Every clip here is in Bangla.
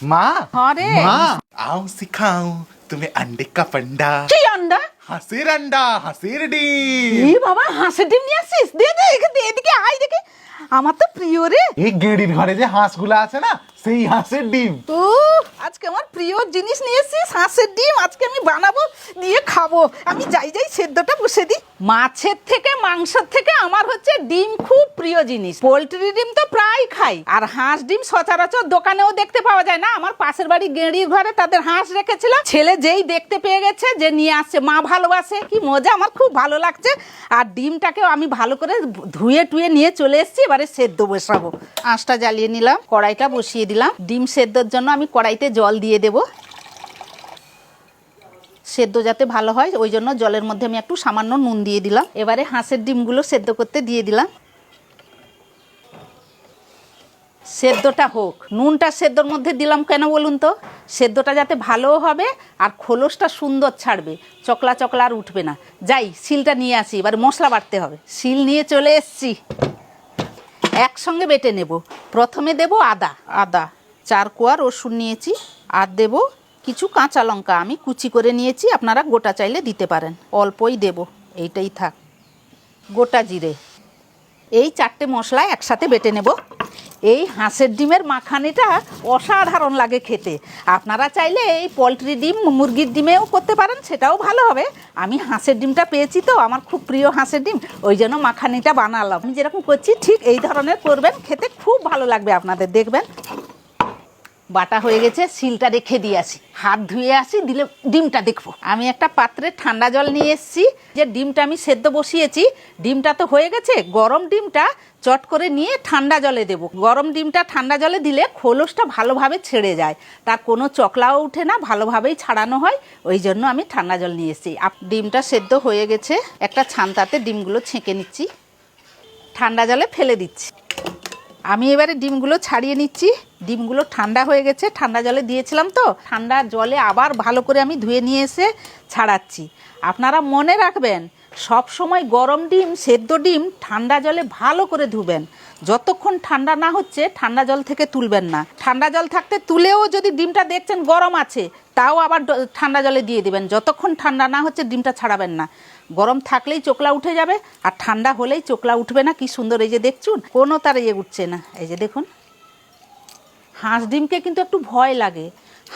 माँ हाँ रे। माँ आओ सिखाऊं तुम्हें अंडे का फंडा। কি আন্ডা? হাসির আন্ডা হাসির ডিম। এই বাবা হাঁসের ডিম নিয়ে আসছিস? দে দে এদিকে আয় দেখি। আমার তো প্রিয় রে। এই গেড়ির ঘরে যে হাঁসগুলো আছে না সেই হাঁসের ডিম। ও আজকে আমার প্রিয় জিনিস নিয়ে এসেছিস হাঁসের ডিম। আজকে আমি বানাবো দিয়ে খাবো। আমি যাই সেদ্ধটা বসে দিই। মাছের থেকে মাংসের থেকে আমার হচ্ছে ডিম খুব প্রিয় জিনিস। পোলট্রি ডিম তো প্রায় খাই, আর হাঁস ডিম সচরাচর দোকানেও দেখতে পাওয়া যায় না। আমার পাশের বাড়ি গেঁড়ির ঘরে তাদের হাঁস রেখেছিল, ছেলে যেই দেখতে পেয়ে গেছে যে নিয়ে আসছে। মা ভালোবাসে, কি মজা, আমার খুব ভালো লাগছে। আর ডিমটাকেও আমি ভালো করে ধুয়ে টুয়ে নিয়ে চলে এসেছি। এবারে সেদ্ধ বসাবো। আঁচটা জ্বালিয়ে নিলাম, কড়াইটা বসিয়ে দিলাম। ডিম সেদ্ধর জন্য আমি কড়াইতে জল দিয়ে দেব। সেদ্ধ যাতে ভালো হয় ওই জন্য জলের মধ্যে আমি একটু সামান্য নুন দিয়ে দিলাম। এবারে হাঁসের ডিমগুলো সেদ্ধ করতে দিয়ে দিলাম। সেদ্ধটা হোক। নুনটা সেদ্ধর মধ্যে দিলাম কেন বলুন তো? সেদ্ধটা যাতে ভালোও হবে আর খোলসটা সুন্দর ছাড়বে, চকলা চকলা আর উঠবে না। যাই শিলটা নিয়ে আসি, এবার মশলা বাটতে হবে। শিল নিয়ে চলে এসছি, একসঙ্গে বেটে নেব। প্রথমে দেব আদা 4 কোয়া রসুন নিয়েছি, আর দেব কিছু কাঁচা লঙ্কা আমি কুচি করে নিয়েছি। আপনারা গোটা চাইলে দিতে পারেন, অল্পই দেব, এইটাই থাক। গোটা জিরে, এই 4টে মশলা একসাথে বেটে নেব। এই হাঁসের ডিমের মাখানিটা অসাধারণ লাগে খেতে। আপনারা চাইলে এই পোলট্রি ডিম মুরগির ডিমেও করতে পারেন, সেটাও ভালো হবে। আমি হাঁসের ডিমটা পেয়েছি তো, আমার খুব প্রিয় হাঁসের ডিম, ওই জন্য মাখানিটা বানালাম। আমি যেরকম করছি ঠিক এই ধরনের করবেন, খেতে খুব ভালো লাগবে আপনাদের, দেখবেন। বাটা হয়ে গেছে, শিলটা রেখে দিয়ে আসি, হাত ধুয়ে আসি, দিলে ডিমটা দেখবো। আমি একটা পাত্রে ঠান্ডা জল নিয়ে এসেছি। যে ডিমটা আমি সেদ্ধ বসিয়েছি, ডিমটা তো হয়ে গেছে। গরম ডিমটা চট করে নিয়ে ঠান্ডা জলে দেব। গরম ডিমটা ঠান্ডা জলে দিলে খোলসটা ভালোভাবে ছেড়ে যায়, তার কোনো চকলাও উঠে না, ভালোভাবেই ছাড়ানো হয়। ওই জন্য আমি ঠান্ডা জল নিয়ে এসেছি। ডিমটা সেদ্ধ হয়ে গেছে, একটা ছান্তাতে ডিমগুলো ছেঁকে নিচ্ছি, ঠান্ডা জলে ফেলে দিচ্ছি। আমি এবারে ডিমগুলো ছাড়িয়ে নিচ্ছি। ডিমগুলো ঠান্ডা হয়ে গেছে, ঠান্ডা জলে দিয়েছিলাম তো, ঠান্ডা জলে আবার ভালো করে আমি ধুয়ে নিয়ে এসে ছাড়াচ্ছি। আপনারা মনে রাখবেন, সব সময় গরম ডিম, সেদ্ধ ডিম ঠান্ডা জলে ভালো করে ধুবেন। যতক্ষণ ঠান্ডা না হচ্ছে ঠান্ডা জল থেকে তুলবেন না। ঠান্ডা জল থাকতে তুলেও যদি ডিমটা দেখছেন গরম আছে, তাও আবার ঠান্ডা জলে দিয়ে দিবেন। যতক্ষণ ঠান্ডা না হচ্ছে ডিমটা ছাড়াবেন না। গরম থাকলেই চোকলা উঠে যাবে, আর ঠান্ডা হলেই চোকলা উঠবে না। কি সুন্দর, এই যে দেখছুন, কোনো তার উঠছে না। এই যে দেখুন, হাঁস ডিমকে কিন্তু একটু ভয় লাগে।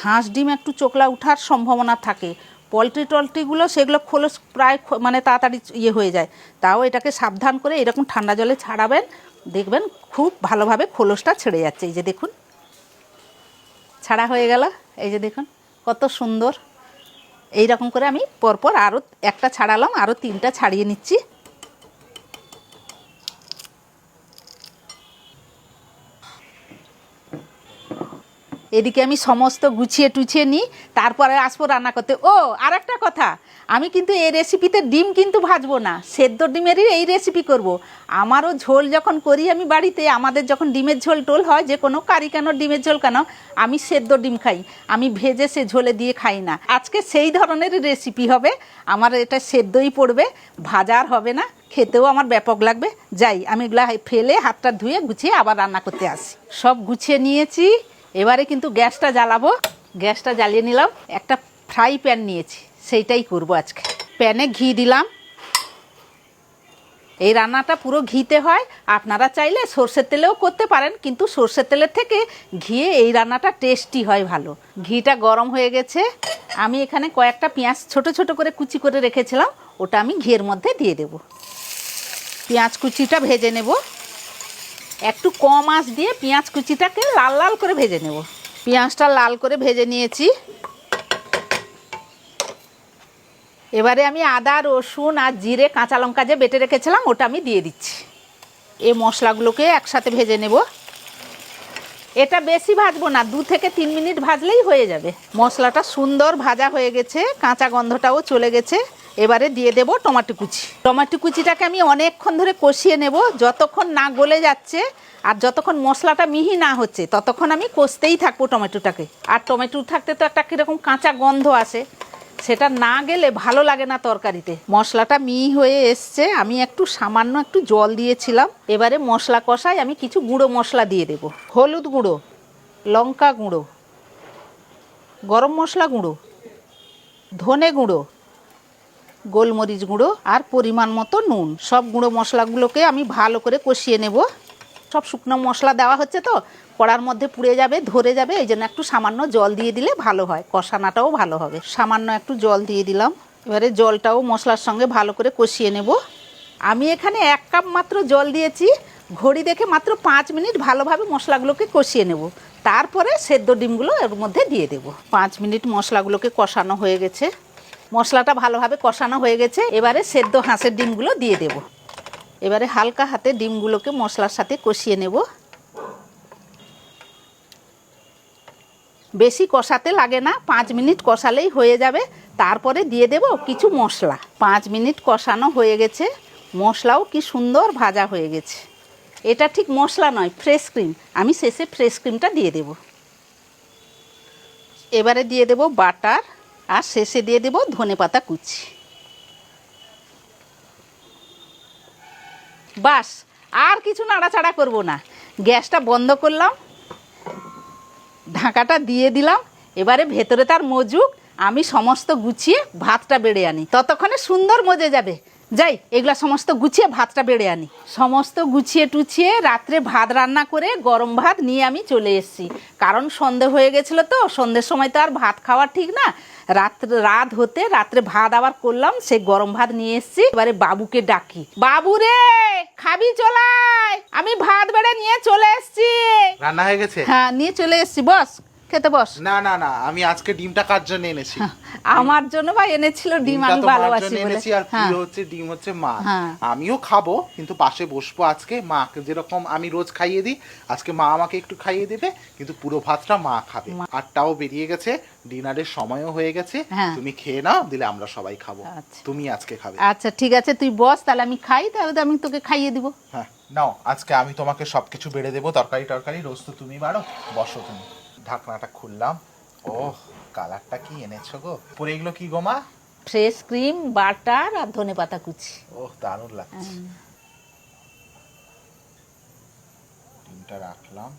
হাঁস ডিম একটু চোকলা উঠার সম্ভাবনা থাকে। পোলট্রিগুলো সেগুলো খোলস প্রায় মানে তাড়াতাড়ি হয়ে যায়। তাও এটাকে সাবধান করে এরকম ঠান্ডা জলে ছাড়াবেন, দেখবেন খুব ভালোভাবে খোলসটা ছেড়ে যাচ্ছে। এই যে দেখুন, ছাড়া হয়ে গেল। এই যে দেখুন কত সুন্দর। এই রকম করে আমি পরপর আরও একটা ছাড়ালাম, আরও 3টা ছাড়িয়ে নিচ্ছি। এদিকে আমি সমস্ত গুছিয়ে টুছিয়ে নিই, তারপরে আসবো রান্না করতে। ও আর একটা কথা, আমি কিন্তু এই রেসিপিতে ডিম কিন্তু ভাজবো না, সেদ্ধ ডিমেরই এই রেসিপি করব। আমারও ঝোল যখন করি আমি বাড়িতে, আমাদের যখন ডিমের ঝোল টোল হয়, যে কোনো কারি কেন ডিমের ঝোল কেন, আমি সেদ্ধ ডিম খাই, আমি ভেজে সে ঝোলে দিয়ে খাই না। আজকে সেই ধরনেরই রেসিপি হবে। আমার এটা সেদ্ধই পড়বে, ভাজার হবে না, খেতেও আমার ব্যাপক লাগবে। যাই আমি এগুলা ফেলে হাতটা ধুয়ে গুছিয়ে আবার রান্না করতে আসি। সব গুছিয়ে নিয়েছি, এবারে কিন্তু গ্যাসটা জ্বালাবো। গ্যাসটা জ্বালিয়ে নিলাম, একটা ফ্রাই প্যান নিয়েছি, সেইটাই করব আজকে। প্যানে ঘি দিলাম। এই রান্নাটা পুরো ঘিতে হয়। আপনারা চাইলে সর্ষের তেলেও করতে পারেন, কিন্তু সর্ষের তেলের থেকে ঘিয়ে এই রান্নাটা টেস্টি হয় ভালো। ঘিটা গরম হয়ে গেছে, আমি এখানে কয়েকটা পেঁয়াজ ছোট ছোট করে কুচি করে রেখেছিলাম, ওটা আমি ঘিয়ের মধ্যে দিয়ে দেব। পেঁয়াজ কুচিটা ভেজে নেব, একটু কম আঁচ দিয়ে পেঁয়াজ কুচিটাকে লাল লাল করে ভেজে নেব। পেঁয়াজটা লাল করে ভেজে নিয়েছি। এবারে আমি আদা রসুন আর জিরে কাঁচা লঙ্কা যে বেটে রেখেছিলাম ওটা আমি দিয়ে দিচ্ছি। এই মশলাগুলোকে একসাথে ভেজে নেব। এটা বেশি ভাজবো না, 2 থেকে 3 মিনিট ভাজলেই হয়ে যাবে। মশলাটা সুন্দর ভাজা হয়ে গেছে, কাঁচা গন্ধটাও চলে গেছে। এবারে দিয়ে দেব টমেটো কুচি। টমেটো কুচিটাকে আমি অনেকক্ষণ ধরে কষিয়ে নেব, যতক্ষণ না গলে যাচ্ছে আর যতক্ষণ মশলাটা মিহি না হচ্ছে ততক্ষণ আমি কষতেই থাকবো টমেটোটাকে। আর টমেটো থাকতে তো একটা কীরকম কাঁচা গন্ধ আসে, সেটা না গেলে ভালো লাগে না তরকারিতে। মশলাটা মিহি হয়ে এসছে, আমি সামান্য একটু জল দিয়েছিলাম। এবারে মশলা কষায় আমি কিছু গুঁড়ো মশলা দিয়ে দেব। হলুদ গুঁড়ো, লঙ্কা গুঁড়ো, গরম মশলা গুঁড়ো, ধনে গুঁড়ো, গোলমরিচ গুঁড়ো আর পরিমাণ মতো নুন। সব গুঁড়ো মশলাগুলোকে আমি ভালো করে কষিয়ে নেব। সব শুকনো মশলা দেওয়া হচ্ছে তো কড়ার মধ্যে পুড়ে যাবে, ধরে যাবে, এই জন্য একটু সামান্য জল দিয়ে দিলে ভালো হয়, কষানাটাও ভালো হবে। সামান্য একটু জল দিয়ে দিলাম। এবারে জলটাও মশলার সঙ্গে ভালো করে কষিয়ে নেব। আমি এখানে 1 কাপ মাত্র জল দিয়েছি। ঘড়ি দেখে মাত্র 5 মিনিট ভালোভাবে মশলাগুলোকে কষিয়ে নেব, তারপরে সেদ্ধ ডিমগুলো এর মধ্যে দিয়ে দেব। 5 মিনিট মশলাগুলোকে কষানো হয়ে গেছে, মশলাটা ভালোভাবে কষানো হয়ে গেছে। এবারে সেদ্ধ হাঁসের ডিমগুলো দিয়ে দেব। এবারে হালকা হাতে ডিমগুলোকে মশলার সাথে কষিয়ে নেব। বেশি কষাতে লাগে না, 5 মিনিট কষালেই হয়ে যাবে। তারপরে দিয়ে দেব কিছু মশলা। 5 মিনিট কষানো হয়ে গেছে, মশলাও কি সুন্দর ভাজা হয়ে গেছে। এটা ঠিক মশলা নয়, ফ্রেশ ক্রিম। আমি শেষে ফ্রেশ ক্রিমটা দিয়ে দেব। এবারে দিয়ে দেব বাটার, আর শেষে দিয়ে দেব ধনেপাতা কুচি। বাস, আর কিছু নাড়াচাড়া করব না। গ্যাসটা বন্ধ করলাম, ঢাকাটা দিয়ে দিলাম। এবারে ভেতরে তার মজুক, আমি সমস্ত গুছিয়ে ভাতটা বেড়ে আনি। ততক্ষণে সুন্দর মজে যাবে। যাই এগুলা সমস্ত গুছিয়ে ভাতটা বেড়ে আনি। সমস্ত গুছিয়ে টুছিয়ে রাত্রে ভাত রান্না করে গরম ভাত নিয়ে আমি চলে এসেছি। কারণ সন্ধে হয়ে গেছিলো তো, সন্ধ্যের সময় তো আর ভাত খাওয়া ঠিক না। রাত হতে রাত্রে ভাত আবার করলাম, সেই গরম ভাত নিয়ে এসেছি। এবারে বাবুকে ডাকি, বাবু রে খাবি চলায়, আমি ভাত বেড়ে নিয়ে চলে এসেছি। রান্না হয়ে গেছে? হ্যাঁ নিয়ে চলে এসেছি, বস খেতে বস। না না না, আমি আজকে ডিমটা কার জন্য এনেছি? আমার জন্য ভাই এনেছিল ডিম, আমি ভালোবাসি বলে। আর প্রিয় হচ্ছে ডিম হচ্ছে মা। আমিও খাবো, কিন্তু পাশে বসবো আজকে। মাকে যেরকম আমি রোজ খাইয়ে দিই, আজকে মা আমাকে একটু খাইয়ে দেবে, কিন্তু পুরো ভাতটা মা খাবে। 8টাও বেরিয়ে গেছে, ডিনারের সময়ও হয়ে গেছে। তুমি খেয়ে নাও, দিলে আমরা সবাই খাবো। তুমি আজকে খাবে? আচ্ছা ঠিক আছে, তুই বস, তাহলে আমি খাই, তাহলে আমি তোকে খাইয়ে দিব। হ্যাঁ নাও, আজকে আমি তোমাকে সবকিছু বেড়ে দেবো। তরকারি রোজ তো তুমি বাড়ো। বসো তুমি। ঢাকনাটা খুললাম। ও কালারটা কি এনেছো গো? পরে এগুলো কি গো মা? ফ্রেশ ক্রিম, বাটার আর ধনেপাতা কুচি। ওহ দারুণ লাগছে। ডিমটা রাখলাম,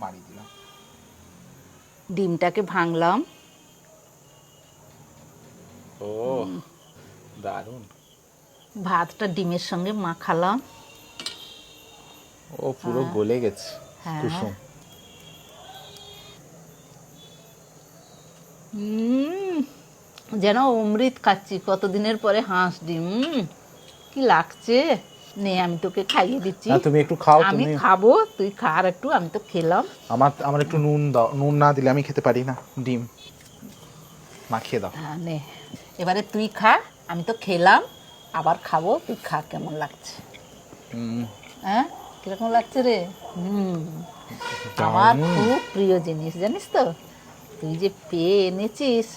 মারি দিলাম। ডিমটাকে ভাঙলাম। ও দারুণ। ভাতটা ডিমের সঙ্গে মাখালাম। ও পুরো গলে গেছে কুসুম। যেন অমৃত খাচ্ছি, কতদিনের পরে হাঁস ডিম। কি লাগছে, নে আমি তোকে খাইয়ে দিচ্ছি। তুমি একটু খাও। আমি খাবো, তুই খা আর একটু। আমি তো খেলাম। আমার একটু নুন দাও, নুন না দিলে আমি খেতে পারি না ডিম। মাখিয়ে দাও। হ্যাঁ নে, এবারে তুই খা, আমি তো খেলাম, আবার খাবো। তুই খা, কেমন লাগছে? হ্যাঁ কিরকম লাগছে রে? আমার খুব প্রিয় জিনিস, জানিস তো, তুই যে পেয়ে এনেছিস।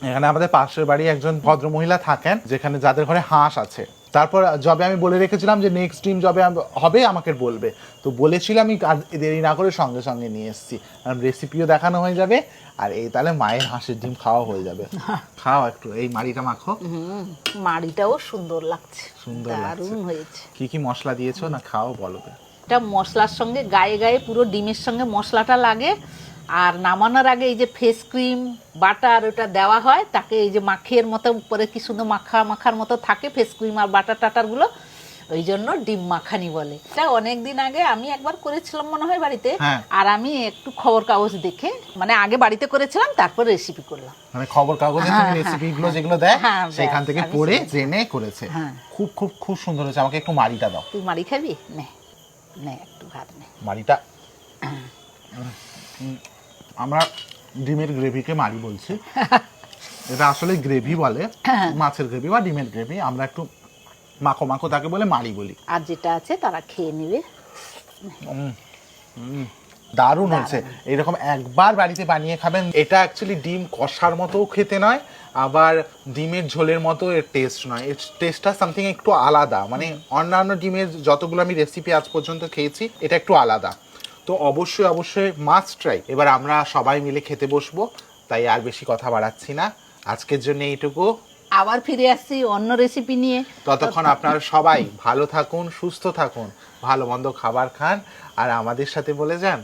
এখানে আমাদের পাশের বাড়ি একজন ভদ্র মহিলা থাকেন, যেখানে যাদের ঘরে হাঁস আছে। তারপর যবে আমি বলে রেখেছিলাম যে নেক্সট ডিম যবে হবে আমাকে বলবে, তো বলেছিলাম, আমি দেরি না করে সঙ্গে সঙ্গে নিয়ে এসেছি। রেসিপিও দেখানো হয়ে যাবে, আর এই তাহলে মায়ের হাঁসের ডিম খাওয়া হয়ে যাবে। খাও একটু, এই মাড়িটা মাখো। মাড়িটাও সুন্দর লাগছে, সুন্দর দারুণ হয়েছে। কি কি মশলা দিয়েছো না খাও বলো। এটা মশলার সঙ্গে গায়ে গায়ে পুরো ডিমের সঙ্গে মশলাটা লাগে। আর নামানোর আগে এই যে ফেস ক্রিম, বাটার ওটা দেওয়া হয়, তাকে এই যে মাখিয়ের মতো উপরে কি সুন্দর মাখার মতো থাকে ফেস ক্রিম আর বাটার টাটারগুলো, ওই জন্য ডিম মাখানি বলে। এটা অনেকদিন আগে আমি একবার করেছিলাম মনে হয় বাড়িতে। আর আমি একটু খবর কাগজ দেখে, মানে আগে বাড়িতে করেছিলাম, তারপর রেসিপি করলাম। মানে খবর কাগজে তুমি রেসিপিগুলো যেগুলো দেয় সেখান থেকে পড়ে জেনে করেছে। খুব খুব খুব সুন্দর হয়েছে। আমাকে একটু মাড়িটা দাও। তুই মাড়ি খাবি? নে নে একটু ভাত নে। মাড়িটা আমরা ডিমের গ্রেভিকে মাড়ি বলছি। এটা আসলে গ্রেভি বলে, মাছের গ্রেভি বা ডিমের গ্রেভি। আমরা একটু মাখো মাখো তাকে বলে মাড়ি বলি। আর যেটা আছে তারা খেয়ে নেবে। দারুণ হয়েছে। এরকম একবার বাড়িতে বানিয়ে খাবেন। এটা অ্যাকচুয়ালি ডিম কষার মতোও খেতে নয়, আবার ডিমের ঝোলের মতো এর টেস্ট নয়। এর টেস্টটা সামথিং একটু আলাদা। মানে অন্যান্য ডিমের যতগুলো আমি রেসিপি আজ পর্যন্ত খেয়েছি, এটা একটু আলাদা। তো অবশ্যই মাস্ট ট্রাই। এবার আমরা সবাই মিলে খেতে বসবো, তাই আর বেশি কথা বাড়াচ্ছি না। আজকের জন্য এইটুকু। আবার ফিরে আসছি অন্য রেসিপি নিয়ে। ততক্ষণ আপনারা সবাই ভালো থাকুন, সুস্থ থাকুন, ভালো মন্দ খাবার খান, আর আমাদের সাথে বলে যান।